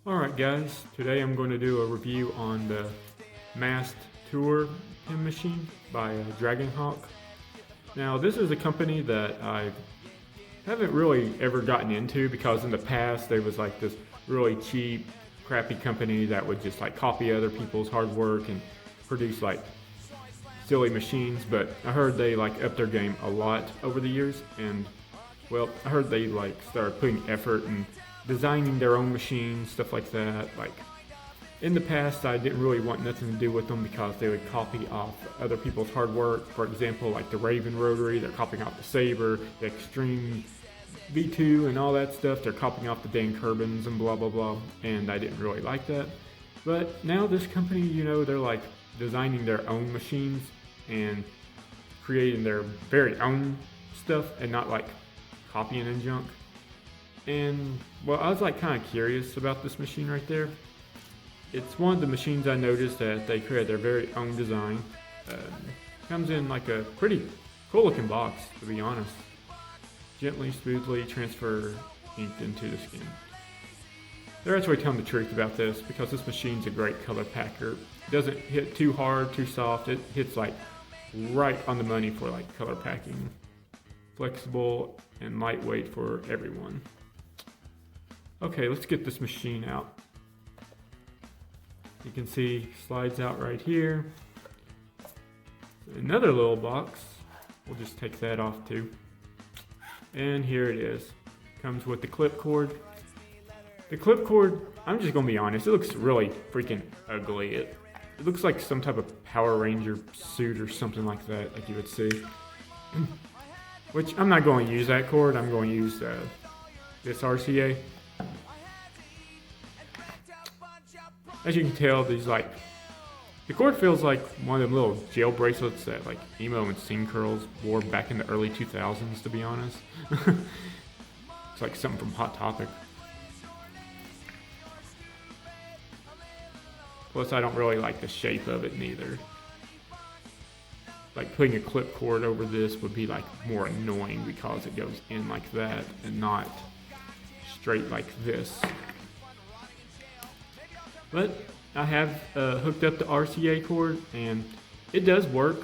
Alright guys, today I'm going to do a review on the Mast Tour pin machine by Dragonhawk. Now this is a company that I haven't really ever gotten into because in the past there was like this really cheap, crappy company that would just like copy other people's hard work and produce like silly machines, but I heard they like upped their game a lot over the years, and well, I heard they like started putting effort and designing their own machines, stuff like that. Like in the past, I didn't really want nothing to do with them because they would copy off other people's hard work. For example, like the Raven Rotary, they're copying off the Saber, the Extreme V2 and all that stuff. They're copying off the Dan Kerbins and blah, blah, blah. And I didn't really like that. But now this company, you know, they're like designing their own machines and creating their very own stuff and not like copying and junk. And well, I was like kind of curious about this machine right there. It's one of the machines I noticed that they created their very own design. Comes in like a pretty cool looking box, to be honest. Gently, smoothly transfer ink into the skin. They're actually telling the truth about this because this machine's a great color packer. It doesn't hit too hard, too soft. It hits like right on the money for like color packing. Flexible and lightweight for everyone. Okay, let's get this machine out. You can see slides out right here. Another little box. We'll just take that off too. And here it is. Comes with the clip cord. The clip cord, I'm just gonna be honest, it looks really freaking ugly. It looks like some type of Power Ranger suit or something like that, like you would see. Which I'm not going to use that cord. I'm going to use this RCA. As you can tell, these like the cord feels like one of them little jail bracelets that like emo and scene curls wore back in the early 2000s. To be honest, it's like something from Hot Topic. Plus, I don't really like the shape of it neither. Like putting a clip cord over this would be like more annoying because it goes in like that and not straight like this. But I have hooked up the RCA cord and it does work.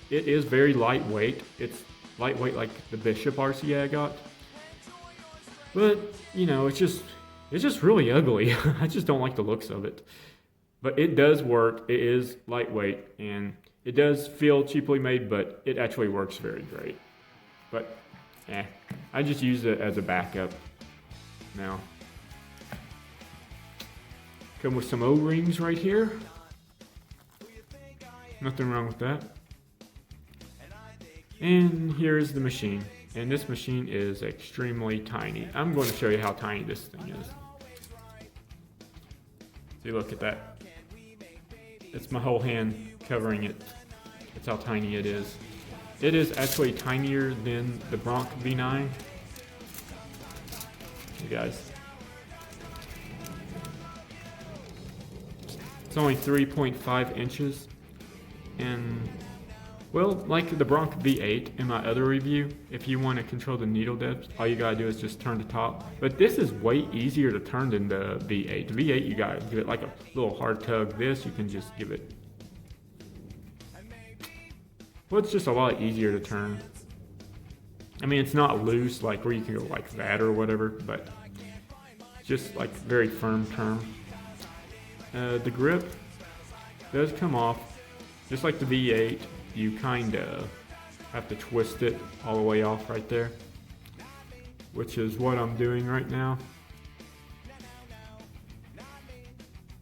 It is very lightweight. It's lightweight like the Bishop RCA I got. But you know, it's just really ugly. I just don't like the looks of it. But it does work. It is lightweight and it does feel cheaply made, but it actually works very great. But, I just use it as a backup now. Come with some O-rings right here. Nothing wrong with that. And here's the machine. And this machine is extremely tiny. I'm going to show you how tiny this thing is. See, look at that. It's my whole hand covering it. That's how tiny it is. It is actually tinier than the Bronc V9. You guys. It's only 3.5 inches. And, well, like the Bronc V8 in my other review, if you want to control the needle depth, all you gotta do is just turn the top. But this is way easier to turn than the V8. The V8, you gotta give it like a little hard tug. This, you can just give it. Well, it's just a lot easier to turn. I mean, it's not loose, like where you can go like that or whatever, but just like very firm turn. The grip does come off, just like the V8. You kind of have to twist it all the way off right there, which is what I'm doing right now.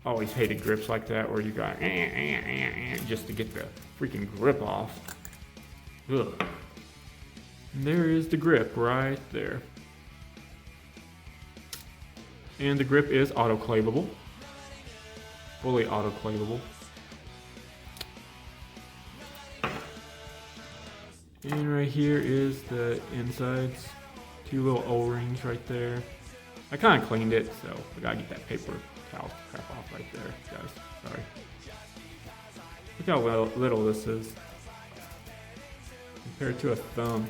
Always hated grips like that where you got just to get the freaking grip off. Ugh. And there is the grip right there. And the grip is autoclavable. Fully autoclavable. And right here is the insides. Two little O-rings right there. I kind of cleaned it, so I gotta get that paper towel crap off right there, guys. Sorry. Look how little this is. Compared to a thumb.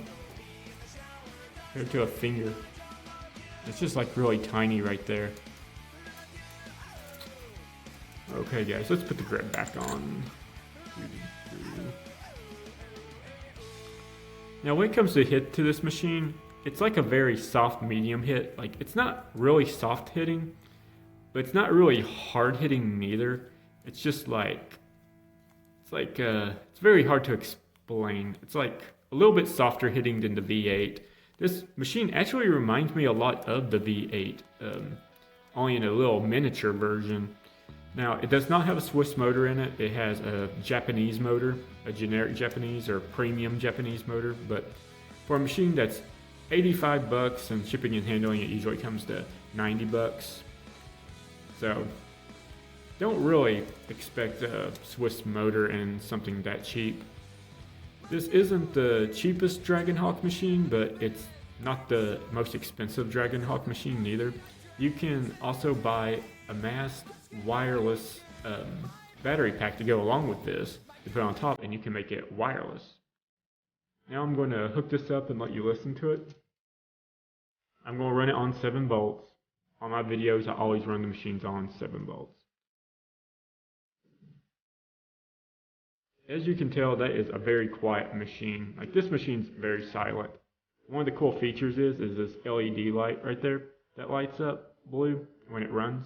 Compared to a finger. It's just like really tiny right there. Okay guys, let's put the grip back on. Now when it comes to hit to this machine, it's like a very soft medium hit. Like it's not really soft hitting, but it's not really hard hitting neither. It's just like, it's very hard to explain. It's like a little bit softer hitting than the V8. This machine actually reminds me a lot of the V8, only in a little miniature version. Now, it does not have a Swiss motor in it. It has a Japanese motor, a generic Japanese or premium Japanese motor. But for a machine that's 85 bucks and shipping and handling, it usually comes to 90 bucks. So, don't really expect a Swiss motor in something that cheap. This isn't the cheapest Dragonhawk machine, but it's not the most expensive Dragonhawk machine neither. You can also buy a Mast wireless battery pack to go along with this to put on top, and you can make it wireless. Now I'm going to hook this up and let you listen to it. I'm going to run it on 7 volts. On my videos, I always run the machines on 7 volts. As you can tell, that is a very quiet machine. Like this machine's very silent. One of the cool features is this LED light right there that lights up blue when it runs,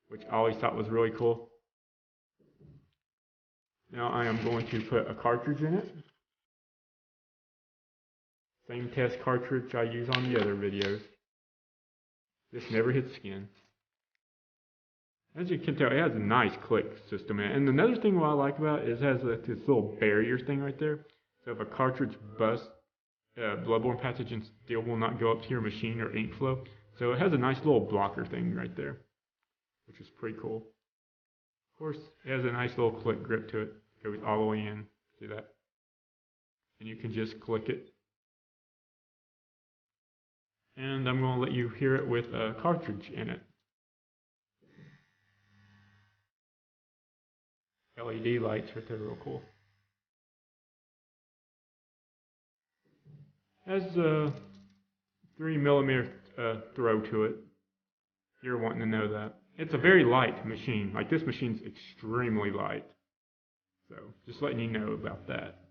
which I always thought was really cool. Now I am going to put a cartridge in it. Same test cartridge I use on the other videos. This never hits skin. As you can tell, it has a nice click system in it. And another thing what I like about it is it has this little barrier thing right there. So if a cartridge busts, bloodborne pathogens still will not go up to your machine or ink flow. So it has a nice little blocker thing right there, which is pretty cool. Of course, it has a nice little click grip to it. It goes all the way in. See that? And you can just click it. And I'm going to let you hear it with a cartridge in it. LED lights right there, real cool. Has a 3mm throw to it. If you're wanting to know that. It's a very light machine. Like this machine's extremely light. So just letting you know about that.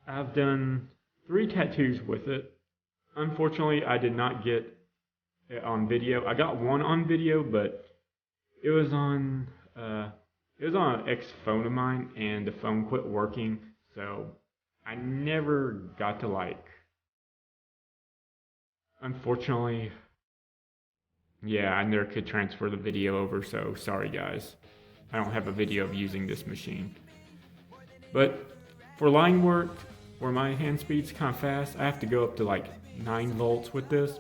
I've done 3 tattoos with it. Unfortunately, I did not get it on video. I got one on video, but it was on an ex-phone of mine, and the phone quit working, so I never got to unfortunately, yeah, I never could transfer the video over, so sorry guys. I don't have a video of using this machine. But for line work, where my hand speed's kind of fast, I have to go up to like 9 volts with this,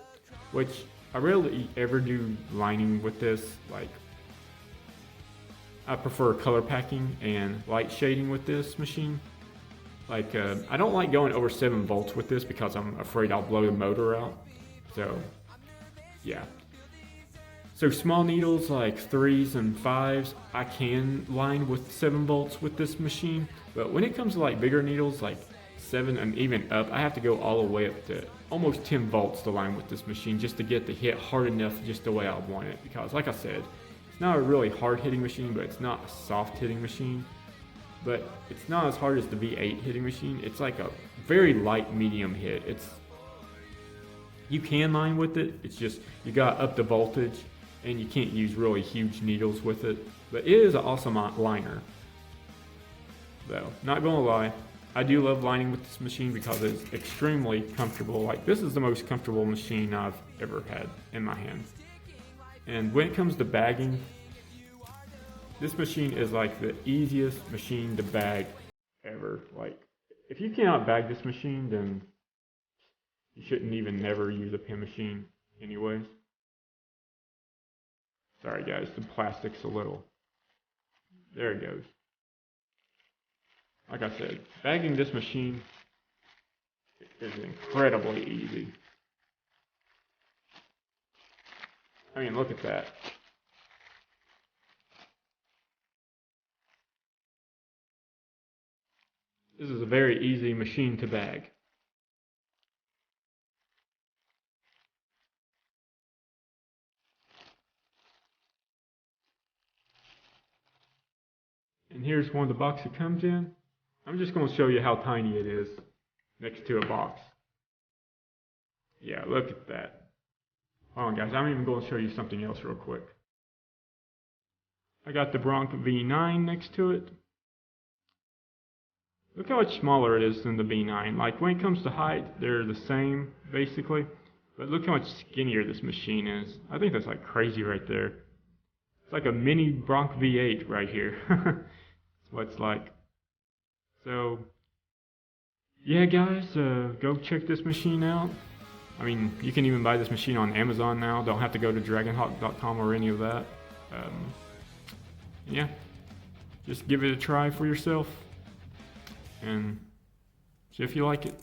which I rarely ever do lining with this. Like, I prefer color packing and light shading with this machine. Like, I don't like going over 7 volts with this because I'm afraid I'll blow the motor out. So, yeah. So small needles like 3s and 5s, I can line with 7 volts with this machine. But when it comes to like bigger needles, like 7 and even up, I have to go all the way up to almost 10 volts to line with this machine just to get the hit hard enough just the way I want it. Because like I said, it's not a really hard hitting machine, but it's not a soft hitting machine. But it's not as hard as the V8 hitting machine. It's like a very light medium hit. You can line with it, it's just you got up the voltage and you can't use really huge needles with it. But it is an awesome liner. Though, not gonna lie, I do love lining with this machine because it's extremely comfortable. Like, this is the most comfortable machine I've ever had in my hand. And when it comes to bagging, this machine is like the easiest machine to bag ever. Like, if you cannot bag this machine, then you shouldn't even never use a pen machine anyways. Sorry guys, the plastic's a little. There it goes. Like I said, bagging this machine is incredibly easy. I mean, look at that. This is a very easy machine to bag. And here's one of the boxes it comes in. I'm just going to show you how tiny it is next to a box. Yeah, look at that. Hold on guys, I'm even going to show you something else real quick. I got the Bronc V9 next to it. Look how much smaller it is than the V9. Like when it comes to height, they're the same basically. But look how much skinnier this machine is. I think that's like crazy right there. It's like a mini Bronc V8 right here. That's what it's like. So, yeah guys, go check this machine out. I mean, you can even buy this machine on Amazon now. Don't have to go to Dragonhawk.com or any of that. Yeah, just give it a try for yourself and see if you like it.